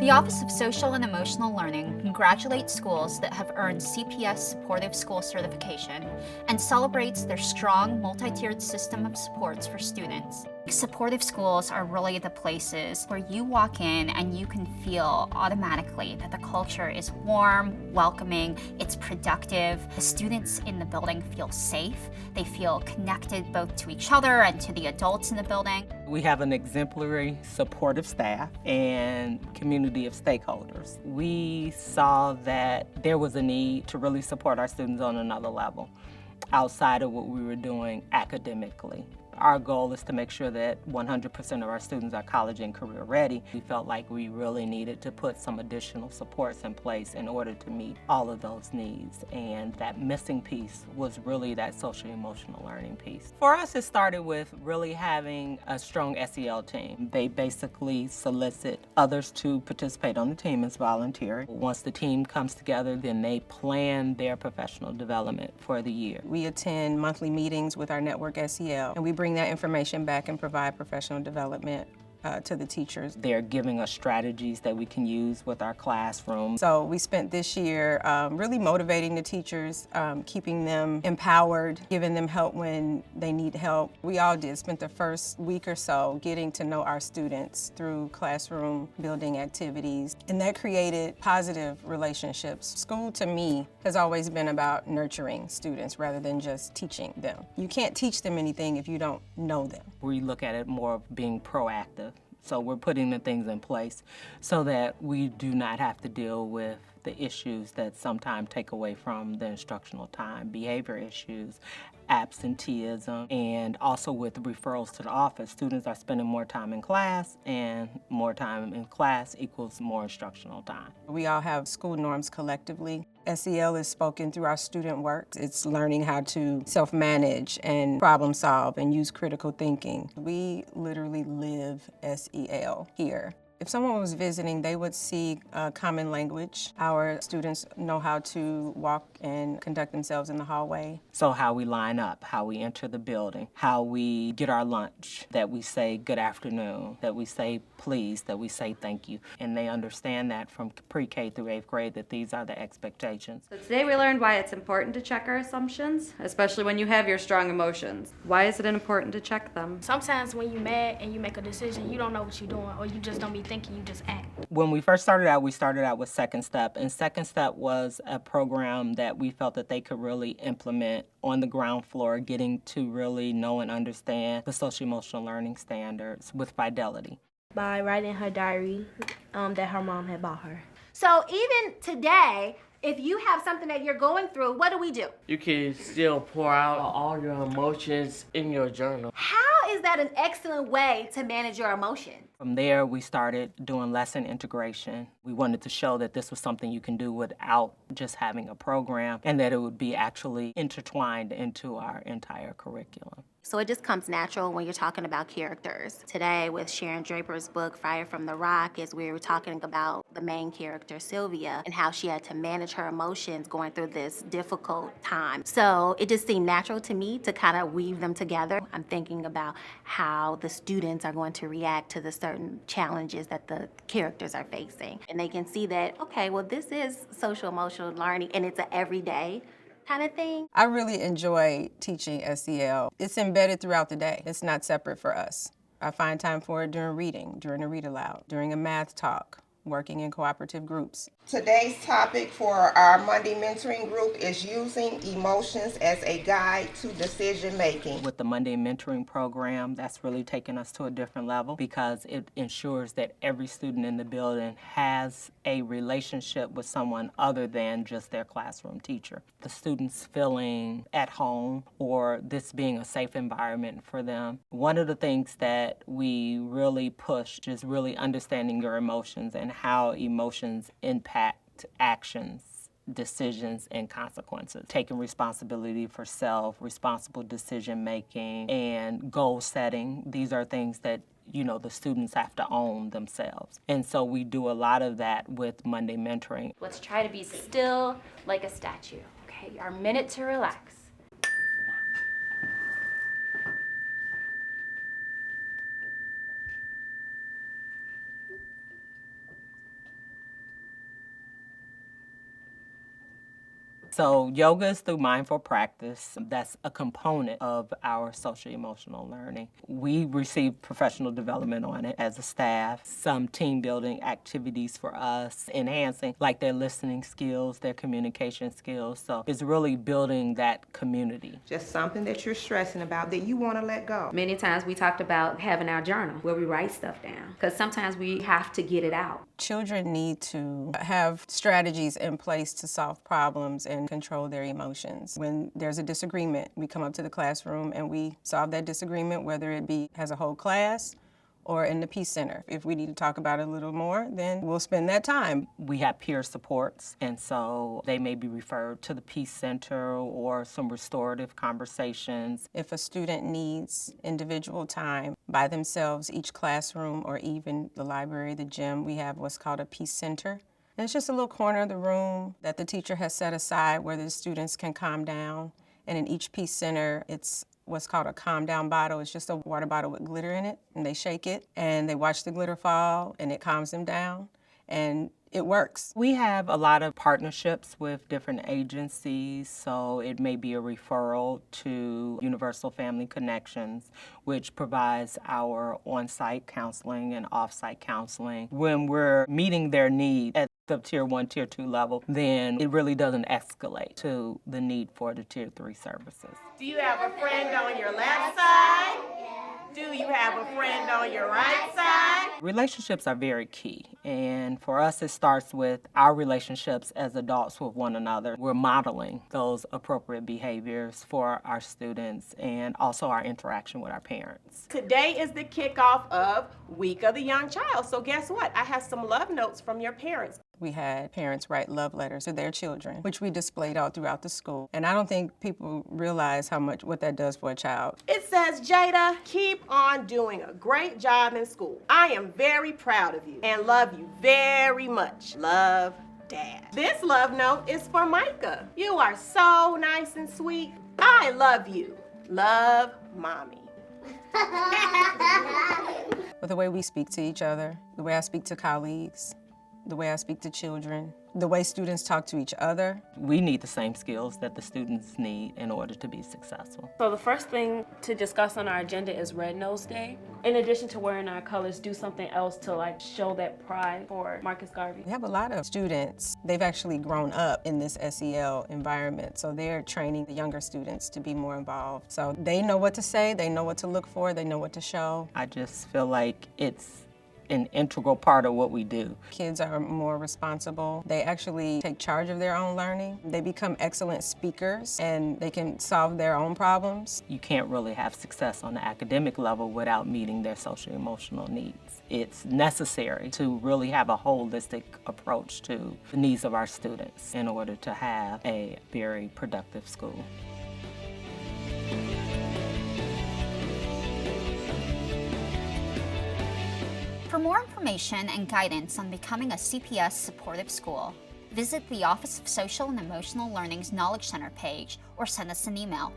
The Office of Social and Emotional Learning congratulates schools that have earned CPS Supportive School certification and celebrates their strong multi-tiered system of supports for students. Supportive schools are really the places where you walk in and you can feel automatically that the culture is warm, welcoming, it's productive. The students in the building feel safe. They feel connected both to each other and to the adults in the building. We have an exemplary supportive staff and community of stakeholders. We saw that there was a need to really support our students on another level outside of what we were doing academically. Our goal is to make sure that 100% of our students are college and career ready. We felt like we really needed to put some additional supports in place in order to meet all of those needs. And that missing piece was really that social emotional learning piece. For us, it started with really having a strong SEL team. They basically solicit others to participate on the team as volunteers. Once the team comes together, then they plan their professional development for the year. We attend monthly meetings with our network SEL, and we bring that information back and provide professional development to the teachers. They're giving us strategies that we can use with our classroom. So we spent this year really motivating the teachers, keeping them empowered, giving them help when they need help. We all spent the first week or so getting to know our students through classroom building activities, and that created positive relationships. School, to me, has always been about nurturing students rather than just teaching them. You can't teach them anything if you don't know them. We look at it more of being proactive. So we're putting the things in place so that we do not have to deal with the issues that sometimes take away from the instructional time, behavior issues, absenteeism, and also with referrals to the office. Students are spending more time in class, and more time in class equals more instructional time. We all have school norms collectively. SEL is spoken through our student work. It's learning how to self-manage and problem solve and use critical thinking. We literally live SEL here. If someone was visiting, they would see common language. Our students know how to walk and conduct themselves in the hallway. So how we line up, how we enter the building, how we get our lunch, that we say good afternoon, that we say please, that we say thank you. And they understand that from pre-K through 8th grade that these are the expectations. So today we learned why it's important to check our assumptions, especially when you have your strong emotions. Why is it important to check them? Sometimes when you're mad and you make a decision, you don't know what you're doing, or you just don't be thinking, you just act. When we first started out, we started out with Second Step, and Second Step was a program that we felt that they could really implement on the ground floor, getting to really know and understand the social emotional learning standards with fidelity. By writing her diary that her mom had bought her. So even today, if you have something that you're going through, what do? You can still pour out all your emotions in your journal. How is that an excellent way to manage your emotions? From there, we started doing lesson integration. We wanted to show that this was something you can do without just having a program, and that it would be actually intertwined into our entire curriculum. So it just comes natural when you're talking about characters. Today with Sharon Draper's book, Fire from the Rock, is we were talking about the main character, Sylvia, and how she had to manage her emotions going through this difficult time. So it just seemed natural to me to kind of weave them together. I'm thinking about how the students are going to react to the certain challenges that the characters are facing. And they can see that, okay, well, this is social emotional learning, and it's an everyday kind of thing. I really enjoy teaching SEL. It's embedded throughout the day. It's not separate for us. I find time for it during reading, during a read aloud, during a math talk, working in cooperative groups. Today's topic for our Monday mentoring group is using emotions as a guide to decision making. With the Monday mentoring program, that's really taken us to a different level because it ensures that every student in the building has a relationship with someone other than just their classroom teacher. The students feeling at home or this being a safe environment for them. One of the things that we really push is really understanding your emotions and how emotions impact actions, decisions, and consequences. Taking responsibility for self, responsible decision making, and goal setting. These are things that the students have to own themselves. And so we do a lot of that with Monday mentoring. Let's try to be still like a statue. Okay, our minute to relax. So yoga is through mindful practice. That's a component of our social emotional learning. We receive professional development on it as a staff, some team building activities for us, enhancing like their listening skills, their communication skills. So it's really building that community. Just something that you're stressing about that you want to let go. Many times we talked about having our journal where we write stuff down because sometimes we have to get it out. Children need to have strategies in place to solve problems and control their emotions. When there's a disagreement, we come up to the classroom and we solve that disagreement, whether it be as a whole class or in the Peace Center. If we need to talk about it a little more, then we'll spend that time. We have peer supports, and so they may be referred to the Peace Center or some restorative conversations. If a student needs individual time by themselves, each classroom or even the library, the gym, we have what's called a Peace Center. And it's just a little corner of the room that the teacher has set aside where the students can calm down. And in each Peace Center, it's what's called a calm down bottle. It's just a water bottle with glitter in it, and they shake it, and they watch the glitter fall, and it calms them down, and it works. We have a lot of partnerships with different agencies, so it may be a referral to Universal Family Connections, which provides our on-site counseling and off-site counseling. When we're meeting their need at the Tier 1, Tier 2 level, then it really doesn't escalate to the need for the Tier 3 services. Do you have a friend on your left side? Do you have a friend on your right side? Relationships are very key, and for us it starts with our relationships as adults with one another. We're modeling those appropriate behaviors for our students and also our interaction with our parents. Today is the kickoff of Week of the Young Child, so guess what? I have some love notes from your parents. We had parents write love letters to their children, which we displayed all throughout the school. And I don't think people realize what that does for a child. It says, Jada, keep on doing a great job in school. I am very proud of you and love you very much. Love, Dad. This love note is for Micah. You are so nice and sweet. I love you. Love, Mommy. But the way we speak to each other, the way I speak to colleagues, the way I speak to children, the way students talk to each other. We need the same skills that the students need in order to be successful. So the first thing to discuss on our agenda is Red Nose Day. In addition to wearing our colors, do something else to show that pride for Marcus Garvey. We have a lot of students, they've actually grown up in this SEL environment, so they're training the younger students to be more involved. So they know what to say, they know what to look for, they know what to show. I just feel like it's an integral part of what we do. Kids are more responsible. They actually take charge of their own learning. They become excellent speakers and they can solve their own problems. You can't really have success on the academic level without meeting their social emotional needs. It's necessary to really have a holistic approach to the needs of our students in order to have a very productive school. For more information and guidance on becoming a CPS supportive school, visit the Office of Social and Emotional Learning's Knowledge Center page or send us an email.